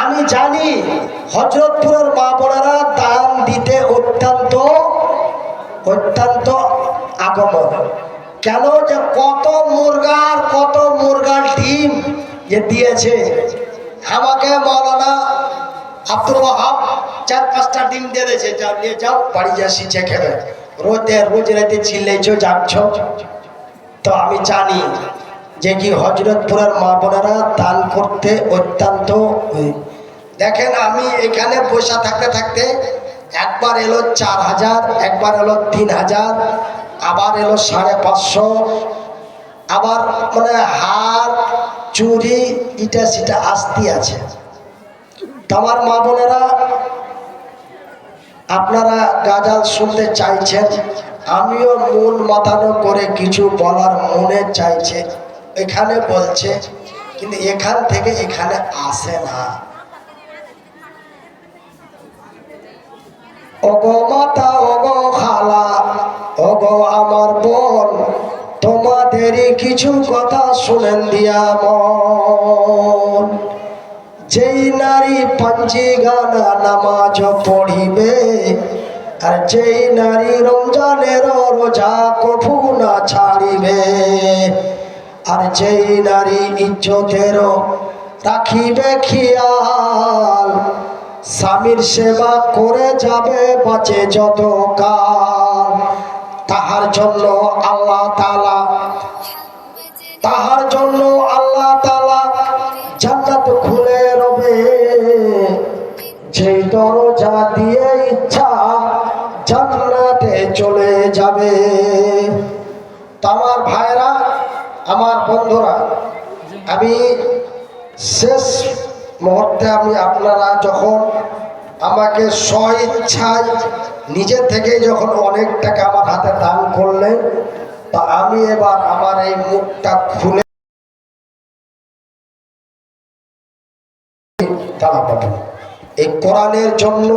আমি জানি হযরতপুরের মা বোনেরা দান দিতে অত্যন্ত অত্যন্ত আগমন। কেন যে কত মুরগার ডিম যে দিয়েছে আমাকে মৌলানা আব্দুল ওয়াহাব 4-5টা ডিম দিয়ে দিয়েছে, যাও নিয়ে যাও বাড়ি যা সিঁচে খেবে, রোজ রাতে চিল্লেছো যাচ্ছ। তো আমি জানি যে কি হযরতপুরের মা বোনেরা দান করতে অত্যন্ত। দেখেন আমি এখানে বসে থাকতে থাকতে একবার এলো 4000, একবার এলো 3000, আবার এলো 550, আবার মানে হার চুরি ইটা সেটা আসতি আছে। তোমার মা বোনেরা আপনারা গাজাল শুনতে চাইছেন, আমিও মন মাতানো করে কিছু বলার মনে চাইছে, এখানে বলছে কিন্তু এখান থেকে এখানে আসে না। ওগো মাতা, ওগো খালা, ওগো আমার বোন, তোমাদেরই কিছু কথা শুনেন দিয়া মন। যেই নারী পাঞ্জি গানা নামাজ পড়িবে, আর যেই নারী রমজানের রোজা কভু না ছাড়িবে, আর যেই নারী ইজ্জতের রাখিবে খেয়াল, স্বামীর সেবা করে যাবে বাঁচে যত কাল, তাহার জন্য আল্লাহ তাআলা জান্নাত খুলে রবে, যেই দরজা দিয়ে ইচ্ছা জান্নাতে চলে যাবে। আমার ভাইরা, আমার বন্ধুরা, আমি শেষ মুহূর্তে আপনারা যখন আমাকে স্বইচ্ছায় নিজে থেকে যখন অনেক টাকা আমার হাতে দান করলেন, তা আমি এবার আমার এই মুখটা খুলে তারা পাবেন এই কোরআনের জন্য,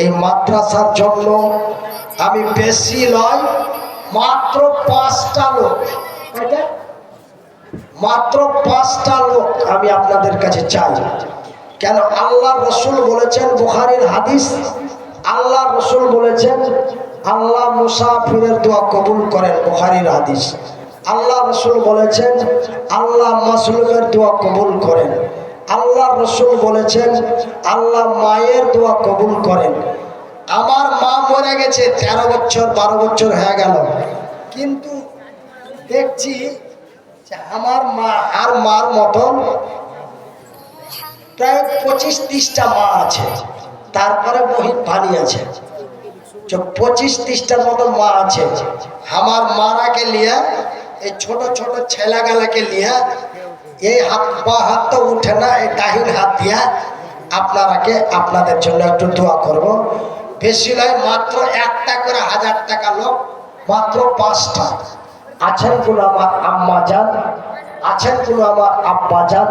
এই মাদ্রাসার জন্য। আমি বেশি নয়, মাত্র 5টা লোক, মাত্র 5টা লোক আমি আপনাদের কাছে চাই। কেন আল্লাহ রসুল বলেছেন, বুখারীর হাদিস, আল্লাহ রসুল বলেছেন আল্লাহ মুসাফিরের দোয়া কবুল করেন, বুখারীর হাদিস। আল্লাহ রসুল বলেছেন আল্লাহ মাসলুমের দোয়া কবুল করেন। আল্লাহ রসুল বলেছেন আল্লাহ মায়ের দোয়া কবুল করেন। আমার মা মরে গেছে, 13 বছর 12 বছর হয়ে গেল, কিন্তু দেখছি যে আমার মা আর মার মতন প্রায় 25-30টা মা আছে, তারপরে বহিন ভানি আছে, 25-30টার মতো মা আছে। আমার মারাকে লিয়া এই ছোট ছোট ছেলেগালাকে লিয়া এই হাত বা হাত তো উঠে না, এই ডাহিন হাত দিয়া আপনাদের জন্য একটু দোয়া করব। বেশি নয়, মাত্র 1টা করে 1000 টাকা লোক, মাত্র 5টা। আছেন কোন আমার আম্মা যান, আছেন কোন আমার আব্বা যান,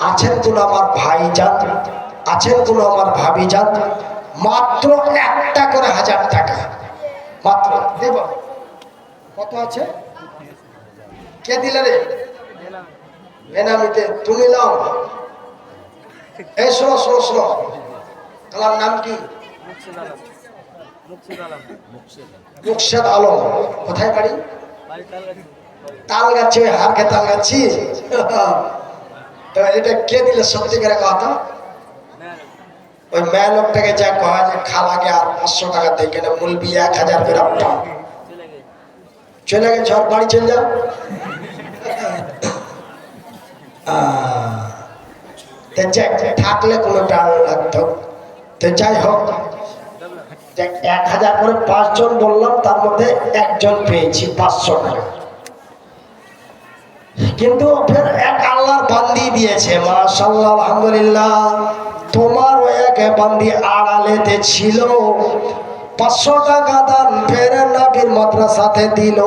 আছেন কোন আমার ভাই যান, আছেন কোন আমার ভাবি যান, মাত্র 1টা করে 1000 টাকা মাত্র দেব। কত আছে? কে দিলে রে? বেনামিতে তুমি লাও। এই শোনো শোনো শোনো, তোমার নাম কি? মুকশেদ আলম। কোথায় বাড়ি? তালগাছি। হারকে তালগাছি। তো এটা কে দিলে সত্যিকারে কথা? ওই মেয়ে লোকটাকে যা কয় যে খালাকে আর 500 টাকা দেয়, কেন মুলবি 1000 করে আপটা চলে গেছে, ওর বাড়ি চলে যাও। থাকলে কোনো টান লাগতো। তো যাই হোক, 1000 করে 5 জন বললাম, তার মধ্যে একজন পেয়েছি 500 টাকা। কিন্তু ফের এক আল্লাহর বান্দি দিয়েছে, মাশাআল্লাহ, আলহামদুলিল্লাহ। তোমার ওই এক বান্দি আড়ালেতে ছিল, 500 টাকা দান ফের নবীর মাদ্রাসাতে দিল।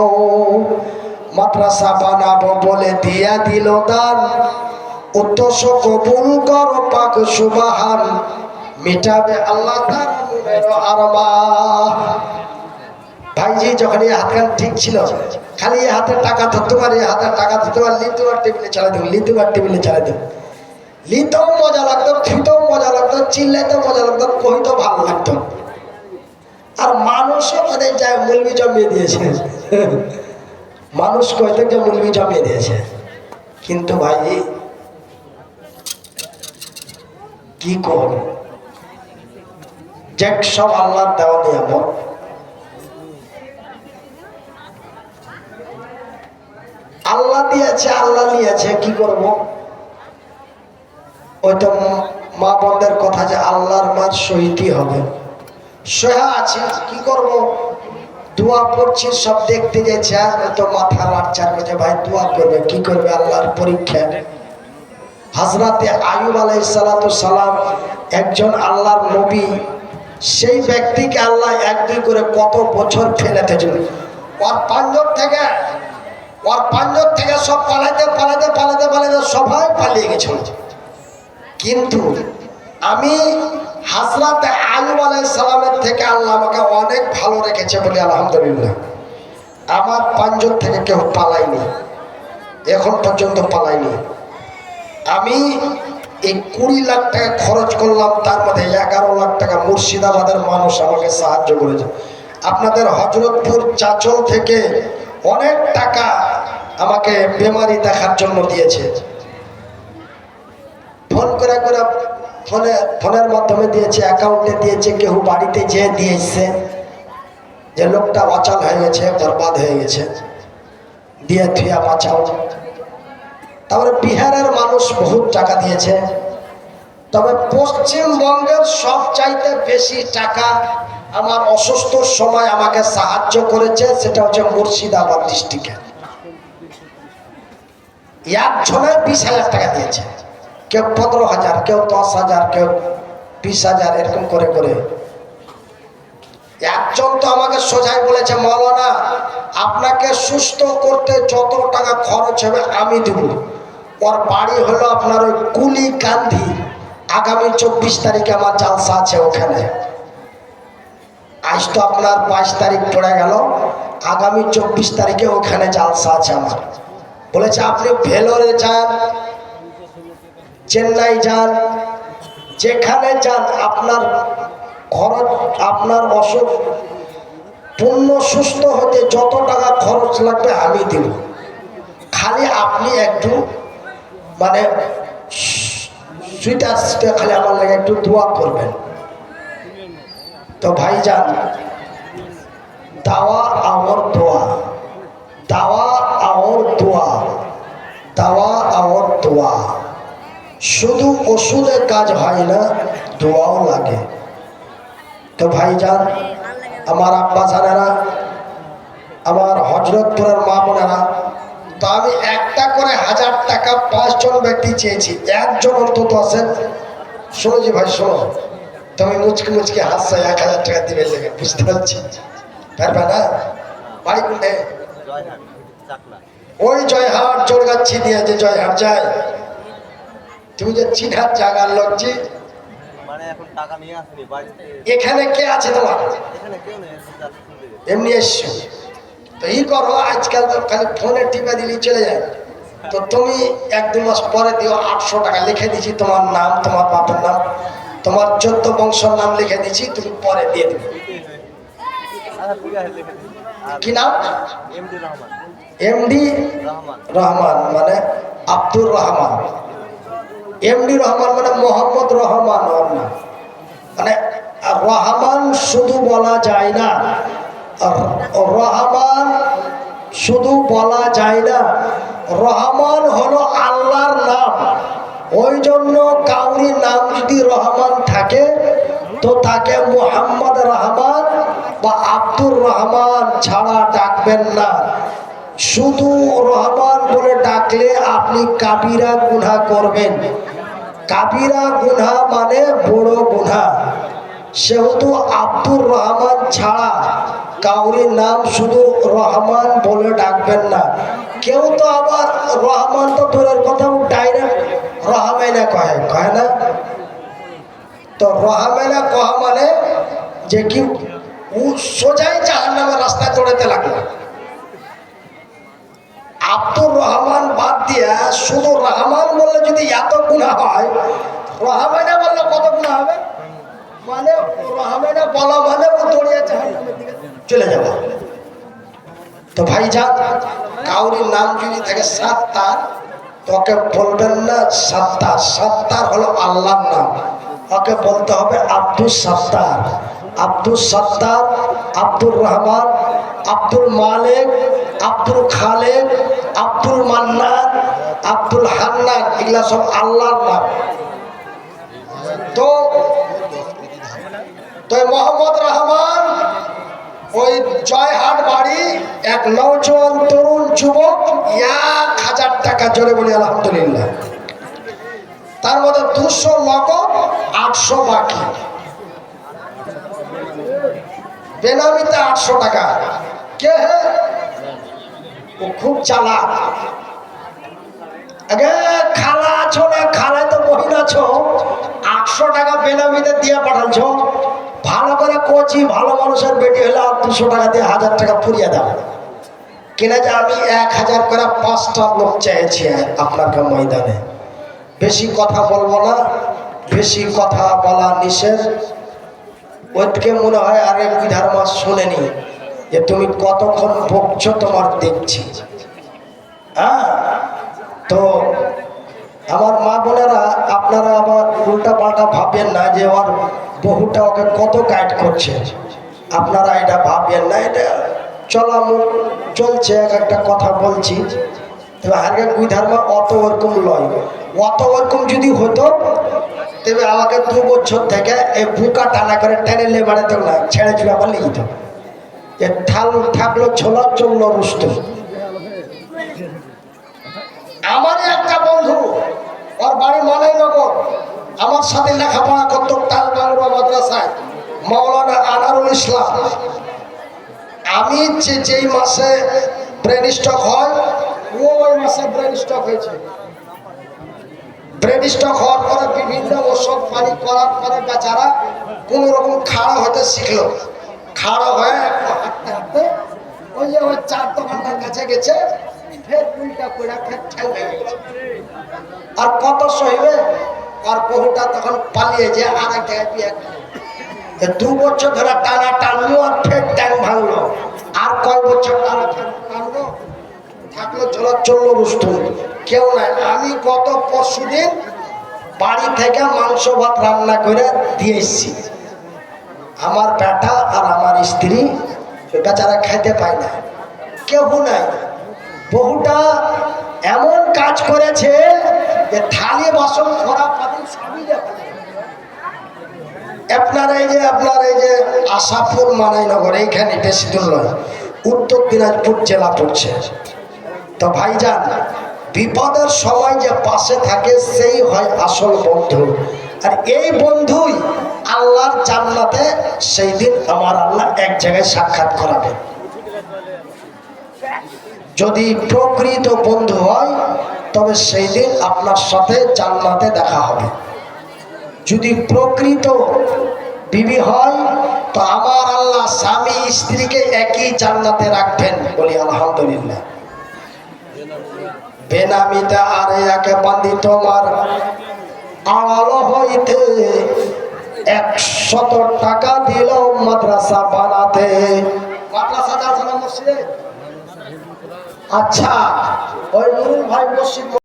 মাদ্রাসা বানাবো বলে দিয়া দিল দান, উদ্দেশ্য কবুল করো পাক সুবহান, মিটাবে আল্লাহ তার মনের আরমান। ভাইজি যখন এই হাতখান ঠিক ছিল, খালি এই হাতের টাকা ধরতে পারে, হাতের টাকা ধরতে পারে, লিতুয়ার টেবিলে চালাই দেব, লিতুয়ার টেবিলে চালাই দেব। লিতেও মজা লাগতো, ফিতেও চিল্লাইতে মজা লাগতো, কইতো ভালো লাগতো। আর মানুষও মানে যায় মৌলবি জমিয়ে দিয়েছে, মানুষ কইতো যে মৌলবি জমিয়ে দিয়েছে। কিন্তু ভাই কি করবে, যে সব আল্লাহর দেওয়া নিয়ামত। আল্লাহ দিয়েছে, আল্লাহ নিয়েছে, কি করব? ওইটা মা বোনদের কথা যে আল্লাহর মার সহিতই হবে, সহা আছে, কি করব? দোয়া করছি, সব দেখতে গেছে, তো মাথা লাড়চার করছে, ভাই দোয়া করবে, কি করবে? আল্লাহর পরীক্ষা। হযরতে আইয়ুব আলাইহিস সালাতু সালাম একজন আল্লাহর নবী, সেই ব্যক্তিকে আল্লাহ এক দুই করে কত বছর ফেলেতে চলে, ওর পাঞ্জর থেকে সব পালাইতে পালাইতে পালাইতে পালাইতে সবাই পালিয়ে গেছিল। কিন্তু আমি হযরতে আইয়ুব আলাইহিস সালামের থেকে আল্লাহ আমাকে অনেক ভালো রেখেছে বলে আলহামদুলিল্লাহ। আমার পাঞ্জর থেকে কেউ পালায়নি, এখন পর্যন্ত পালায়নি। আমি এই 20 লাখ টাকা খরচ করলাম, তার মধ্যে 11 লাখ টাকা মুর্শিদাবাদের মানুষ আমাকে সাহায্য করেছে। আপনাদের হযরতপুর চাচল থেকে অনেক টাকা আমাকে বেমারি দেখার জন্য দিয়েছে, ফোন করে করে ফোনের মাধ্যমে দিয়েছে, অ্যাকাউন্টে দিয়েছে, কেউ বাড়িতে যেয়ে দিয়েছে, যে লোকটা অচল হয়ে গেছে, বরবাদ হয়ে গেছে, দিয়ে থুয়া বাঁচাও। তারপরে বিহারের মানুষ বহুত টাকা দিয়েছে। তবে পশ্চিমবঙ্গের সব চাইতে বেশি টাকা আমার অসুস্থর সময় আমাকে সাহায্য করেছে, সেটা হচ্ছে মুর্শিদাবাদ ডিস্ট্রিক্টে। একজনে 20,000 টাকা দিয়েছে, কেউ 15,000, কেউ 10,000, কেউ 20,000, এরকম করে করে। একজন তো আমাকে সোজাই বলেছে, মাওলানা আপনাকে সুস্থ করতে যত টাকা খরচ হবে আমি দেব। ওর বাড়ি হলো আপনার ওই কুলি গান্ধী, আগামী 24 তারিখে আমার জালসা আছে ওখানে। আজ তো আপনার 22 তারিখ পড়ে গেল, আগামী 24 তারিখে ওখানে জালসা আছে আমার। বলেছে আপনি ভেলোরে যান, চেন্নাই যান, যেখানে যান আপনার খরচ, আপনার অসুখ পূর্ণ সুস্থ হতে যত টাকা খরচ লাগবে আমি দেব, খালি আপনি একটু মানে সুইটার খালি আমার লাগে একটু দোয়া করবেন। তো ভাইজান, দাওয়া আর দোয়া, দাওয়া আর দোয়া, দাওয়া আর দোয়া, শুধু ওষুধে কাজ হয় না, দোয়াও লাগে। তো ভাইজান, আমার আব্বা জানেরা, আমার হযরতপুরের মা বোনেরা, তো আমি একটা করে 1000 টাকা 5 জন ব্যক্তি চেয়েছি, একজন অন্তত আছেন। শোনো জি ভাই, শোনো, তুমি মুচকি মুচকি হাসছো, 1000 টাকা দিবে লেগে, বুঝতে পারছি, পারবে না? বাড়ি কোনটা? ওই জয়হাট জোরগাছি দিয়ে যে জয়হাট যায়, তুমি যে চিনহাট জায়গার লোক জি, এখানে কে আছে তোমার? এমনি এসছো তো ই করো, আজকাল তো খালি ফোনে টিপে দিলেই চলে যায়। তো তুমি 1-2 মাস পরে দিও, 800 টাকা লিখে দিচ্ছি, তোমার নাম, তোমার বাপের নাম, তোমার 14 বংশের নাম লিখে দিচ্ছি, তুমি পরে দিয়ে দেবে। কি নাম? এমডি রহমান, মানে আব্দুর রহমান। এমডি রহমান মানে মোহাম্মদ রহমান, মানে রহমান শুধু বলা যায় না, রহমান শুধু বলা যায় না, রহমান হলো আল্লাহর নাম। ওই জন্য কাউরি নাম যদি রহমান থাকে তো তাকে মুহাম্মদ রহমান বা আব্দুর রহমান ছাড়া ডাকবেন না। শুধু রহমান বলে ডাকলে আপনি কাবিরা গুনাহ করবেন। কাবিরা গুনাহ মানে বড় গুনাহ। সেহেতু আব্দুর রহমান ছাড়া কাউরি নাম শুধু রহমান বলে ডাকবেন না। কেউ তো আবার রহমান তো দূরের কথা, ডাইরেক্ট রহমানা কয়, কয় না? তো রহমানা কহা মানে যে কি সোজাই জাহান্নামের রাস্তায় দৌড়াতে লাগলো। আব্দুর রহমান বাদ দিয়া শুধু রহমান বললে যদি এত গুনাহ হয়, রহমানা বললে কত গুনাহ হবে? মানে রহমানে বলা মানে ও দৌড়িয়ে জাহান্নামের দিকে চলে যাবে। তো ভাইজান, কাউরির নাম যদি থাকে সাত্তার, তোকে বলবেন না সাত্তার। সাত্তার হলো আল্লাহর নাম, ওকে বলতে হবে আব্দুস সাত্তার। আব্দুস সাত্তার, আব্দুর রহমান, আব্দুল মালিক, আব্দুল খালেক, আব্দুল মান্নান, আব্দুল হান্নান, এগুলা সব আল্লাহর নাম। তো মোহাম্মদ রহমান ওই জয়হাট বাড়ি এক নওজোয়ান তরুণ যুবক 1000 টাকা, জোরে বলি আলহামদুলিল্লাহ। তার মধ্যে 200 নগদ, 800 বাকি। বেনামিতে 800 টাকা। কে হে? ও খুব চালাক। আগে খালা আছো না, খালায় তো বহিন আছো, 800 টাকা বেনামিতে দিয়ে পাঠাচ্ছ। ভালো করে কোচি, ভালো মানুষের বেটি হলে আর 200 টাকা দিয়ে 1000 টাকা ফুরিয়ে দাও কিনা। যে আমি 1000 করে 5টা লোক চেয়েছি আপনার ময়দানে। বেশি কথা বলবো না, বেশি কথা বলা নিষেধ। ওইদিকে মনে হয় আরে বিধার মাস শোনেনি যে তুমি কতক্ষণ বকছো, তোমার দেখছি। হ্যাঁ, তো আমার মা বোনেরা, আপনারা আবার উল্টা পাল্টা ভাববেন না যে ওর বহুটা ওকে কত গাইড করছে। আপনারা এটা ভাববেন না, এটা চলছে, একটা কথা বলছি। তবে আগে গুইধারমা অত ওরকম লয়। অত ওরকম যদি হতো তবে আমাকে 2 বছর থেকে এই বুকা টানা করে টেনে লেবারে তো না, ছেড়ে চুড়া পারলে যেত। যে থাকলো ছোলা, চললো রুষ্ট। আমারই একটা বন্ধু, ওর বাড়ি মালাইনগর, আমার সাথে লেখাপড়া করতো টালবাংলা মাদ্রাসায়, মাওলানা আনারুল ইসলাম। আমি যেই মাসে ব্রেন স্ট্রোক হয়, ওই মাসে ব্রেন স্ট্রোক হয়েছে। ব্রেন স্ট্রোক হওয়ার পরে বিভিন্ন ওষুধ পানি করার পরে বেচারা কোন রকম খাড়া হতে শিখলো। খাড়া হয়ে হাঁটতে হাঁটতে ওই যে ওই 4 দোকানটার কাছে গেছে, ফের উল্টা করে ফের ঠ্যাং ভেঙে গেছে। আর কত সইবে? আর বহুটা তখন পালিয়ে যে আর এক জায়গায় বিয়ে। 2 বছর ধরে টানা টানলো, আর ফের ট্যাং ভাঙলো। আর কয় বছর টানা টানলো, থাকলো চললো রুষ্ট। কেউ নাই। আমি গত পরশুদিন বাড়ি থেকে মাংস ভাত রান্না করে দিয়ে এসছি। আমার বেটা আর আমার স্ত্রী, বেচারা খাইতে পায় না, কেউ নাই। বহুটা এমন কাজ করেছে যে থালি বাসন খরা পাতি সবই দেখা। আপনার এই যে আশাপুর মানাইনগর, এইখানে বেশি দূর নয়, উত্তর দিনাজপুর জেলা পড়ছে। তো ভাইজান, বিপদের সময় যে পাশে থাকে সেই হয় আসল বন্ধু। আর এই বন্ধুই আল্লাহর জান্নাতে সেই দিন আমার আল্লাহ এক জায়গায় সাক্ষাৎ করাবে। যদি প্রকৃত বন্ধু হয় তবে সেই দিন আপনার সাথে জান্নাতে দেখা হবে। যদি প্রকৃত বিবি হয় তো আমার আল্লাহ স্বামী স্ত্রীকে একই জান্নাতে রাখবেন, বলি আলহামদুলিল্লাহ। বেনামিতে আরে একে বান্ধি তোমার আড়ালো হইতে 100 টাকা দিল মাদ্রাসা বানাতে। মাদ্রাসা মসজিদে, আচ্ছা ওই নুরুল ভাই মসজিদ